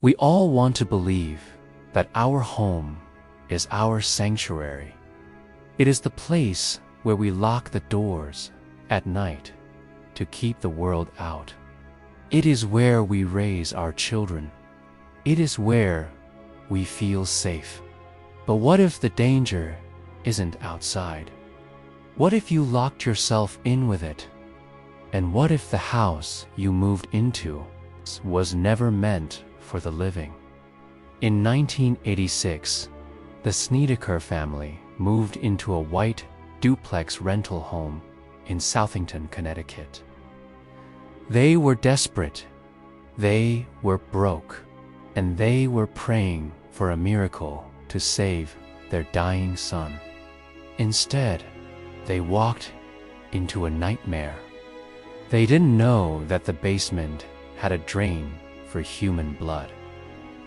We all want to believe that our home is our sanctuary. It is the place where we lock the doors at night to keep the world out. It is where we raise our children. It is where we feel safe. But what if the danger isn't outside? What if you locked yourself in with it? And what if the house you moved into was never meant for the living? In 1986, the Snedeker family moved into a white duplex rental home in Southington, Connecticut. They were desperate, they were broke, and they were praying for a miracle to save their dying son. Instead, they walked into a nightmare. They didn't know that the basement had a drain for human blood.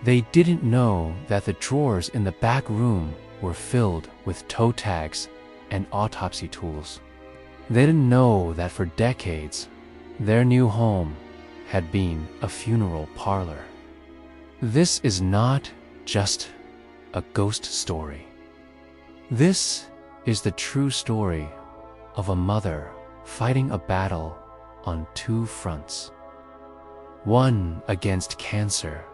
They didn't know that the drawers in the back room were filled with toe tags and autopsy tools. They didn't know that for decades, their new home had been a funeral parlor. This is not just a ghost story. This is the true story of a mother fighting a battle on two fronts. One against cancer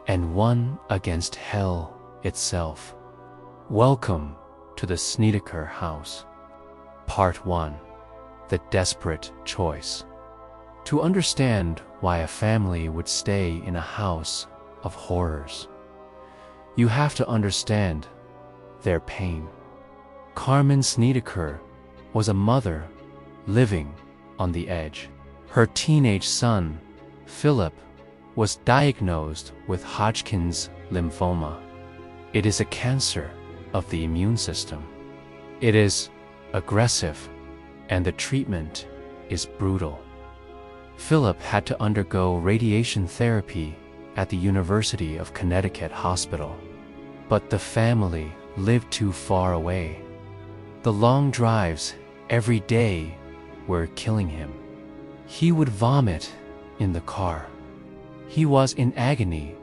and one against hell itself. Welcome to the Snedeker house. Part 1. The Desperate Choice. To understand why a family would stay in a house of horrors, you have to understand their pain. Carmen Snedeker was a mother living on the edge. Her teenage son, Philip, was diagnosed with Hodgkin's lymphoma. It is a cancer of the immune system. It is aggressive, and the treatment is brutal. Philip had to undergo radiation therapy at the University of Connecticut hospital, but the family lived too far away. The long drives every day were killing him. He would vomit in the car. He was in agony.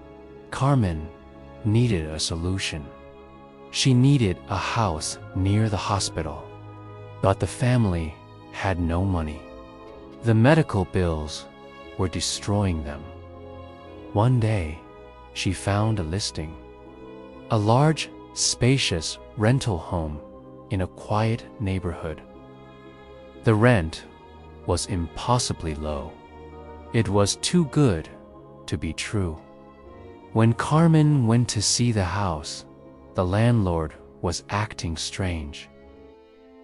Carmen needed a solution. She needed a house near the hospital, but the family had no money. The medical bills were destroying them. One day, she found a listing. A large, spacious rental home in a quiet neighborhood. The rent was impossibly low. It was too good to be true. When Carmen went to see the house, the landlord was acting strange.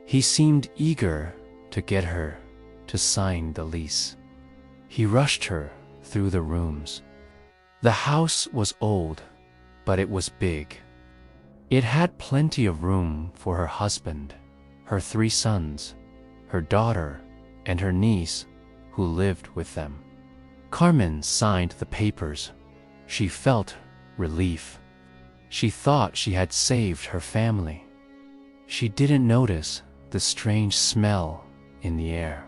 He seemed eager to get her to sign the lease. He rushed her through the rooms. The house was old, but it was big. It had plenty of room for her husband, her 3 sons, her daughter, and her niece, who lived with them. Carmen signed the papers. She felt relief. She thought she had saved her family. She didn't notice the strange smell in the air.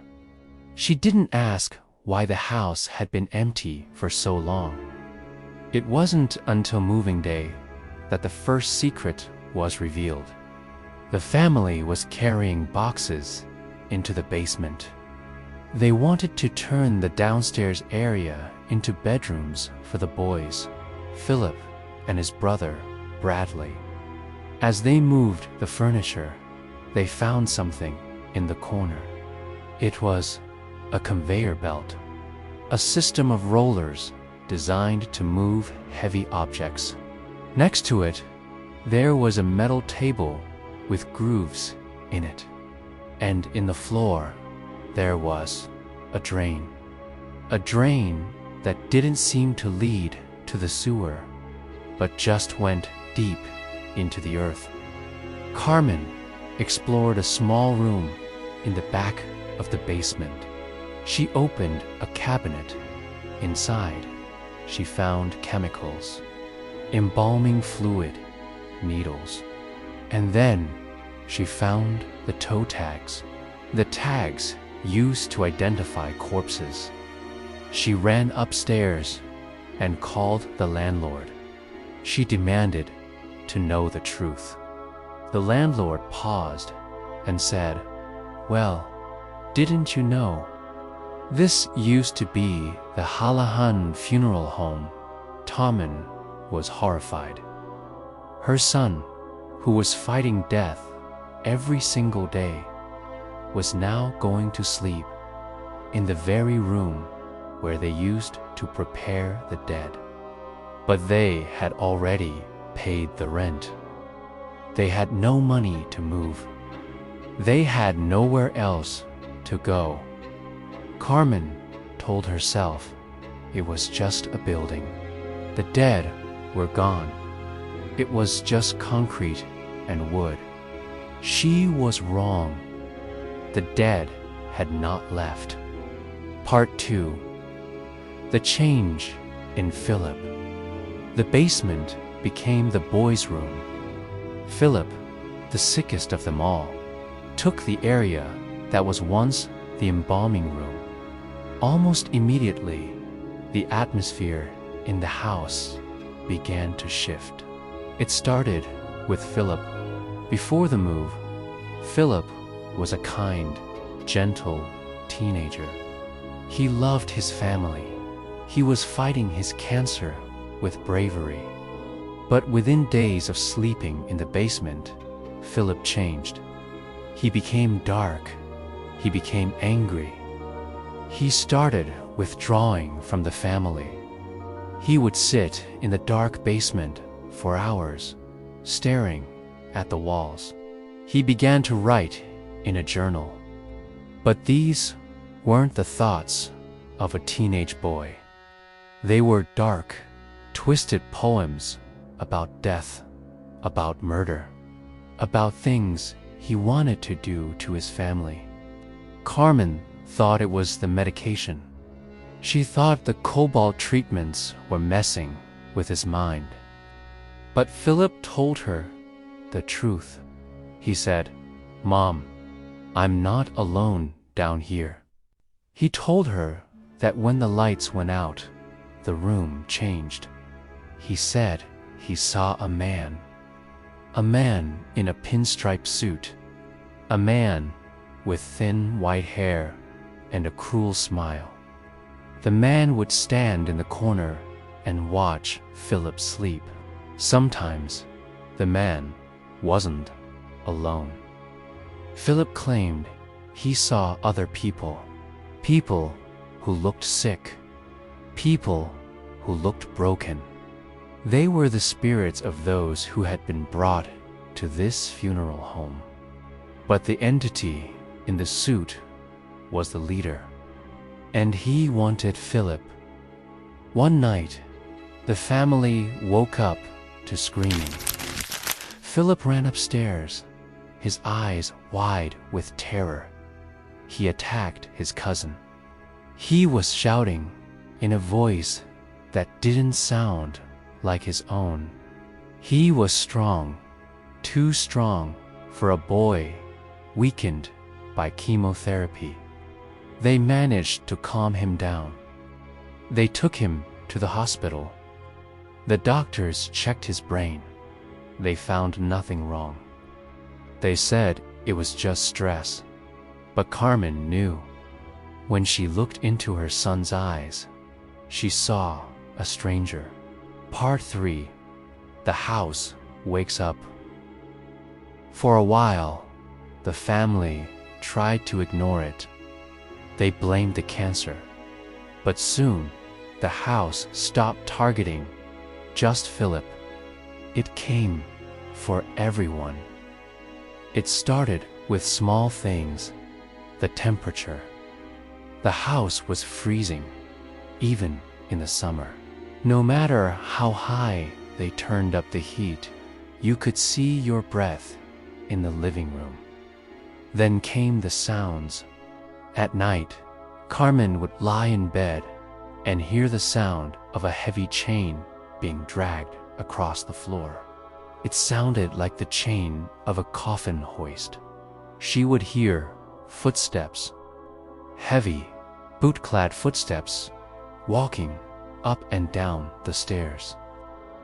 She didn't ask why the house had been empty for so long. It wasn't until moving day that the first secret was revealed. The family was carrying boxes into the basement. They wanted to turn the downstairs area into bedrooms for the boys, Philip and his brother, Bradley. As they moved the furniture, they found something in the corner. It was a conveyor belt, a system of rollers designed to move heavy objects. Next to it, there was a metal table with grooves in it, and in the floor, there was a drain. A drain that didn't seem to lead to the sewer, but just went deep into the earth. Carmen explored a small room in the back of the basement. She opened a cabinet. Inside, she found chemicals, embalming fluid, needles. And then she found the toe tags, the tags used to identify corpses. She ran upstairs and called the landlord. She demanded to know the truth. The landlord paused and said, "Well, didn't you know? This used to be the Hallahan Funeral Home." Carmen was horrified. Her son, who was fighting death every single day, was now going to sleep in the very room where they used to prepare the dead. But they had already paid the rent. They had no money to move. They had nowhere else to go. Carmen told herself it was just a building. The dead were gone. It was just concrete and wood. She was wrong. The dead had not left. Part 2. The change in Philip. The basement became the boys' room. Philip, the sickest of them all, took the area that was once the embalming room. Almost immediately, the atmosphere in the house began to shift. It started with Philip. Before the move, Philip was a kind, gentle teenager. He loved his family. He was fighting his cancer with bravery. But within days of sleeping in the basement, Philip changed. He became dark. He became angry. He started withdrawing from the family. He would sit in the dark basement for hours, staring at the walls. He began to write in a journal. But these weren't the thoughts of a teenage boy. They were dark, twisted poems about death, about murder, about things he wanted to do to his family. Carmen thought it was the medication. She thought the cobalt treatments were messing with his mind. But Philip told her the truth. He said, "Mom, I'm not alone down here." He told her that when the lights went out, the room changed. He said he saw a man in a pinstripe suit, a man with thin white hair and a cruel smile. The man would stand in the corner and watch Philip sleep. Sometimes the man wasn't alone. Philip claimed he saw other people, people who looked sick, people who looked broken. They were the spirits of those who had been brought to this funeral home. But the entity in the suit was the leader, and he wanted Philip. One night, the family woke up to screaming. Philip ran upstairs, his eyes wide with terror. He attacked his cousin. He was shouting in a voice that didn't sound like his own. He was strong, too strong for a boy weakened by chemotherapy. They managed to calm him down. They took him to the hospital. The doctors checked his brain. They found nothing wrong. They said it was just stress. But Carmen knew. When she looked into her son's eyes, she saw a stranger. Part 3. The house wakes up. For a while, the family tried to ignore it. They blamed the cancer. But soon, the house stopped targeting just Philip. It came for everyone. It started with small things. The temperature. The house was freezing, even in the summer. No matter how high they turned up the heat, you could see your breath in the living room. Then came the sounds. At night, Carmen would lie in bed and hear the sound of a heavy chain being dragged across the floor. It sounded like the chain of a coffin hoist. She would hear footsteps, heavy, boot-clad footsteps, walking up and down the stairs.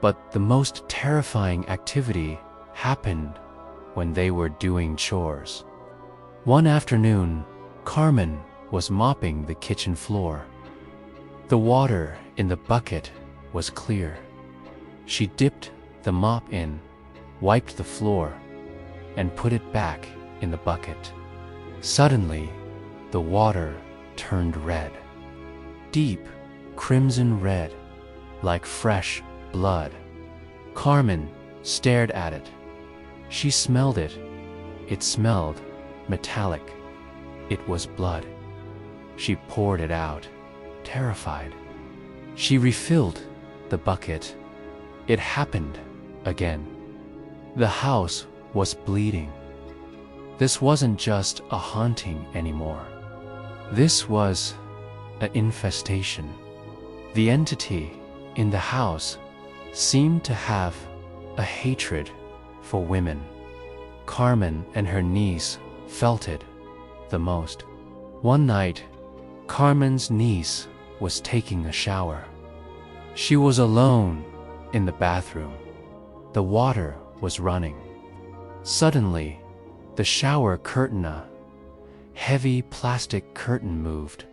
But the most terrifying activity happened when they were doing chores. One afternoon, Carmen was mopping the kitchen floor. The water in the bucket was clear. She dipped the mop in, wiped the floor, and put it back in the bucket. Suddenly, the water turned red. Deep crimson red, like fresh blood. Carmen stared at it. She smelled it. It smelled metallic. It was blood. She poured it out, terrified. She refilled the bucket. It happened again. The house was bleeding. This wasn't just a haunting anymore. This was an infestation. The entity in the house seemed to have a hatred for women. Carmen and her niece felt it the most. One night, Carmen's niece was taking a shower. She was alone in the bathroom. The water was running. Suddenly, the shower curtain, a heavy plastic curtain, moved.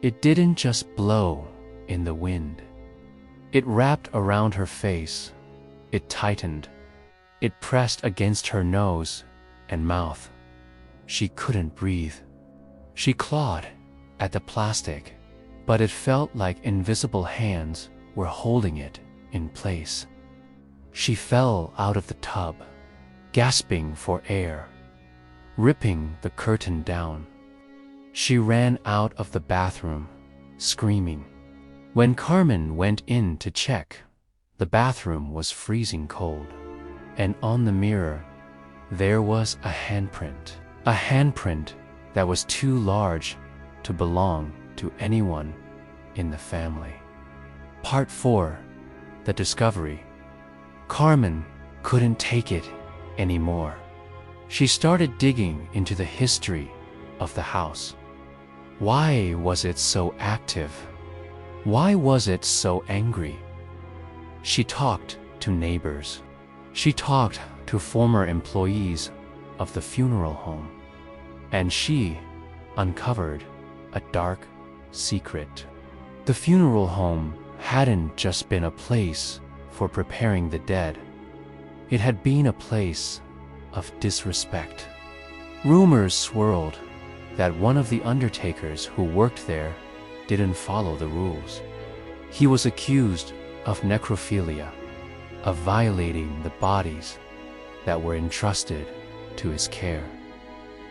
It didn't just blow in the wind. It wrapped around her face. It tightened. It pressed against her nose and mouth. She couldn't breathe. She clawed at the plastic, but it felt like invisible hands were holding it in place. She fell out of the tub, gasping for air, ripping the curtain down. She ran out of the bathroom, screaming. When Carmen went in to check, the bathroom was freezing cold, and on the mirror, there was a handprint that was too large to belong to anyone in the family. Part 4. The Discovery. Carmen couldn't take it anymore. She started digging into the history of the house. Why was it so active? Why was it so angry? She talked to neighbors. She talked to former employees of the funeral home. And she uncovered a dark secret. The funeral home hadn't just been a place for preparing the dead. It had been a place of disrespect. Rumors swirled that one of the undertakers who worked there didn't follow the rules. He was accused of necrophilia, of violating the bodies that were entrusted to his care.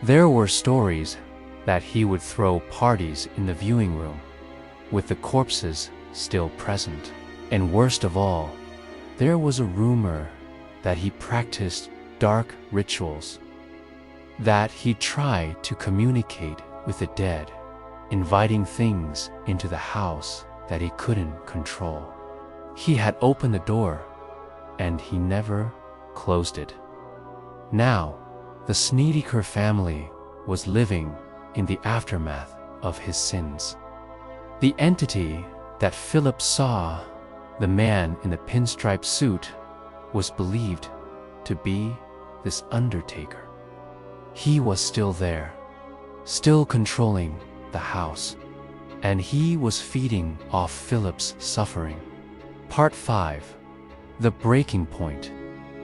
There were stories that he would throw parties in the viewing room, with the corpses still present. And worst of all, there was a rumor that he practiced dark rituals, that he tried to communicate with the dead, inviting things into the house that he couldn't control. He had opened the door, and he never closed it. Now, the Snedeker family was living in the aftermath of his sins. The entity that Philip saw, the man in the pinstripe suit, was believed to be this undertaker. He was still there, still controlling the house, and he was feeding off Philip's suffering. Part 5. The Breaking Point.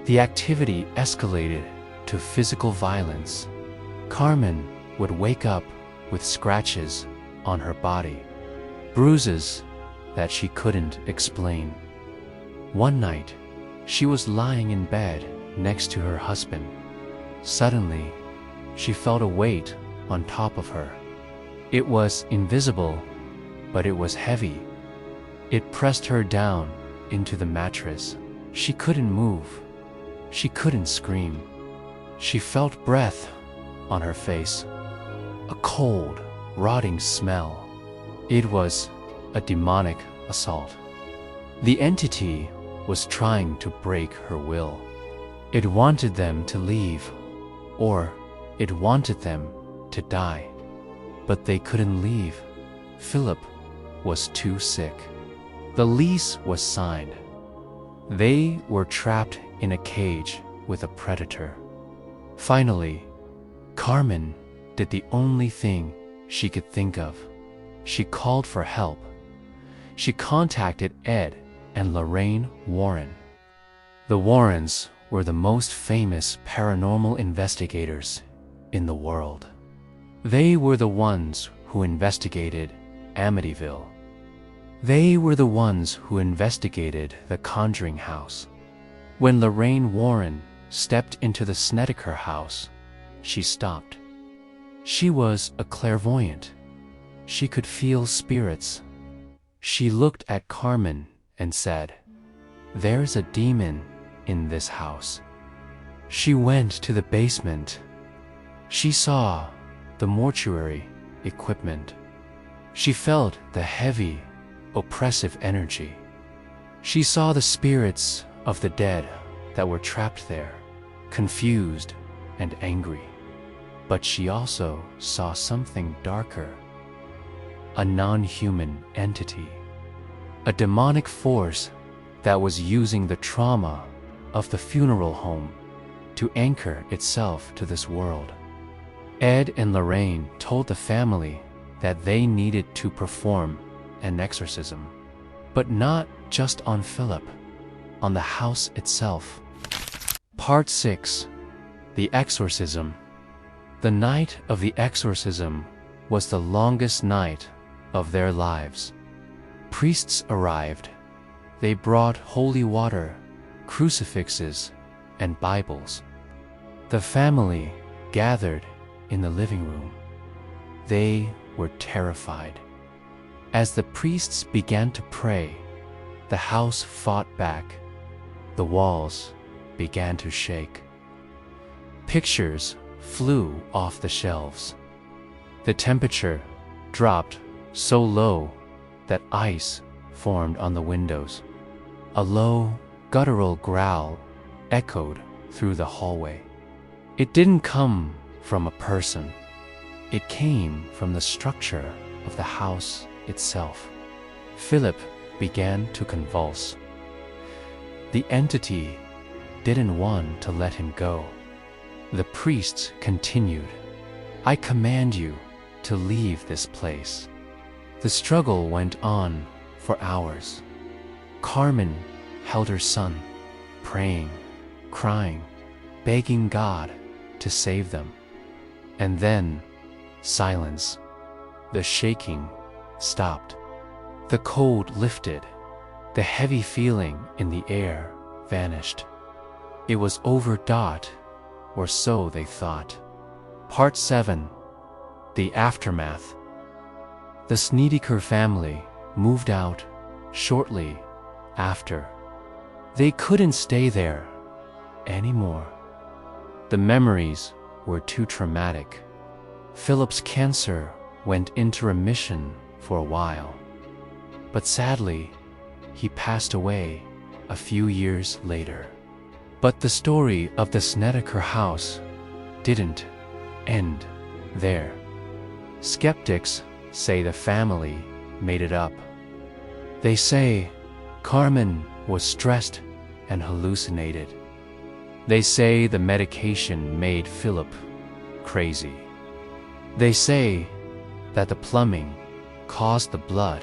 The activity escalated to physical violence. Carmen would wake up with scratches on her body, bruises that she couldn't explain. One night, she was lying in bed next to her husband. Suddenly, she felt a weight on top of her. It was invisible, but it was heavy. It pressed her down into the mattress. She couldn't move. She couldn't scream. She felt breath on her face, a cold, rotting smell. It was a demonic assault. The entity was trying to break her will. It wanted them to leave, or it wanted them to die. But they couldn't leave. Philip was too sick. The lease was signed. They were trapped in a cage with a predator. Finally, Carmen did the only thing she could think of. She called for help. She contacted Ed and Lorraine Warren. The Warrens were the most famous paranormal investigators in the world. They were the ones who investigated Amityville. They were the ones who investigated the Conjuring house. When Lorraine Warren stepped into the Snedeker house, she stopped. She was a clairvoyant. She could feel spirits. She looked at Carmen and said, "There's a demon in this house." She went to the basement. She saw the mortuary equipment. She felt the heavy, oppressive energy. She saw the spirits of the dead that were trapped there, confused and angry. But she also saw something darker, a non-human entity, a demonic force that was using the trauma of the funeral home to anchor itself to this world. Ed and Lorraine told the family that they needed to perform an exorcism, but not just on Philip, on the house itself. Part 6. The Exorcism. The night of the exorcism was the longest night of their lives. Priests arrived. They brought holy water, crucifixes, and Bibles. The family gathered in the living room. They were terrified. As the priests began to pray, the house fought back. The walls began to shake. Pictures flew off the shelves. The temperature dropped so low that ice formed on the windows. A low, guttural growl echoed through the hallway. It didn't come from a person. It came from the structure of the house itself. Philip began to convulse. The entity didn't want to let him go. The priests continued, "I command you to leave this place." The struggle went on for hours. Carmen held her son, praying, crying, begging God to save them. And then, silence. The shaking stopped. The cold lifted. The heavy feeling in the air vanished. It was over. Or so they thought. Part 7. The Aftermath. The Snedeker family moved out shortly after. They couldn't stay there anymore. The memories were too traumatic. Philip's cancer went into remission for a while, but sadly, he passed away a few years later. But the story of the Snedeker house didn't end there. Skeptics say the family made it up. They say Carmen was stressed and hallucinated. They say the medication made Philip crazy. They say that the plumbing caused the blood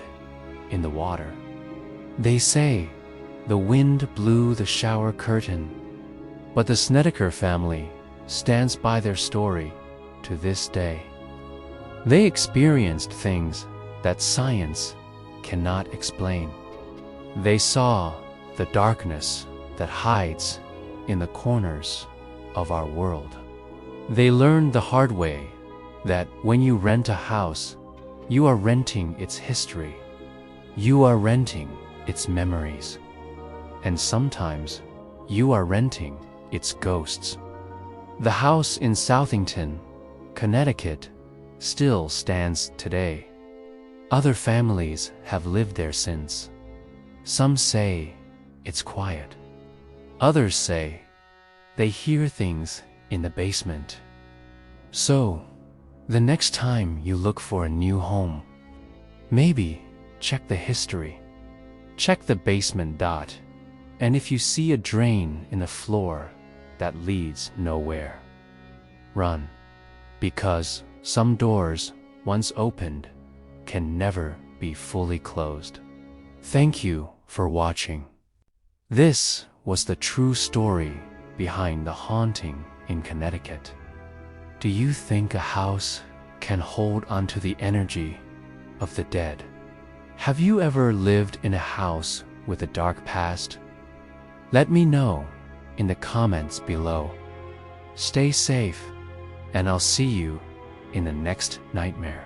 in the water. They say the wind blew the shower curtain. But the Snedeker family stands by their story to this day. They experienced things that science cannot explain. They saw the darkness that hides in the corners of our world. They learned the hard way that when you rent a house, you are renting its history. You are renting its memories. And sometimes you are renting its ghosts. The house in Southington, Connecticut, still stands today. Other families have lived there since. Some say it's quiet. Others say they hear things in the basement. So, the next time you look for a new home, maybe check the history. Check the basement. And if you see a drain in the floor that leads nowhere, run, because some doors, once opened, can never be fully closed. Thank you for watching. This was the true story behind the haunting in Connecticut. Do you think a house can hold onto the energy of the dead? Have you ever lived in a house with a dark past? Let me know in the comments below. Stay safe, and I'll see you in the next nightmare.